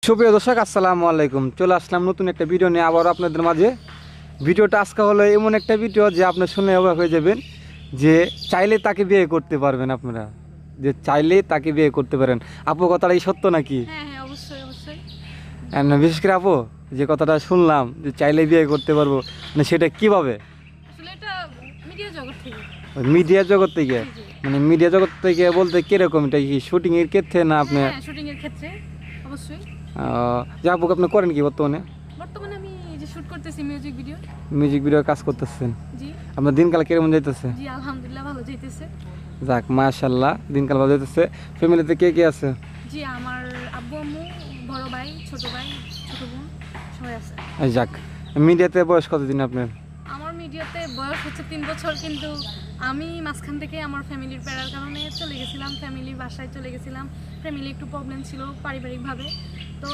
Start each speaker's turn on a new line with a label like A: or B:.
A: সুপ্রিয় দর্শক আসসালামু আলাইকুম। চলে আসলাম নতুন একটা ভিডিও নিয়ে আবার আপনাদের মাঝে। ভিডিওটা আজকে হলো এমন একটা ভিডিও যে আপনি শুনে অবাক হয়ে যাবেন যে চাইলে তাকে বিয়ে করতে পারবেন। আপনারা যে চাইলে তাকে বিয়ে করতে পারেন। আপু কথাটা এই সত্য নাকি?
B: হ্যাঁ হ্যাঁ অবশ্যই অবশ্যই।
A: বিশেষ করে আপু যে কথাটা শুনলাম যে চাইলে বিয়ে করতে পারবো, মানে সেটা কিভাবে?
B: আসলে এটা মিডিয়া জগৎ থেকে।
A: মিডিয়া জগৎ থেকে?
B: জি, জি।
A: মানে মিডিয়া জগৎ থেকে বলতে কিরকম, এটা কি শুটিংয়ের ক্ষেত্রে না আপনি?
B: হ্যাঁ শুটিং এর ক্ষেত্রে অবশ্যই।
A: যে আপু আপনি করেন কি বর্তমানে?
B: বর্তমানে আমি এই যে শুট করতেছি মিউজিক ভিডিও।
A: মিউজিক ভিডিও কাজ করতেছেন?
B: জি
A: আপনার দিনকাল কিরকম যাইতেছে?
B: জি আলহামদুলিল্লাহ ভালো যাইতেছে।
A: যাক মাশাআল্লাহ, দিনকাল ভালো যাইতেছে। ফ্যামিলিতে কে কে আছে?
B: জি আমার আব্বু আম্মু, বড় ভাই, ছোট বোন সবাই আছে।
A: যাক, মিডিয়াতে বয়স কতদিন আপনার?
B: আমার মিডিয়াতে বয়স হচ্ছে 3 বছর, কিন্তু আমি মাঝখান থেকে আমার ফ্যামিলির প্যারার কারণে চলে গেছিলাম, ফ্যামিলির বাসায় চলে গেছিলাম। ফ্যামিলি একটু প্রবলেম ছিল পারিবারিকভাবে,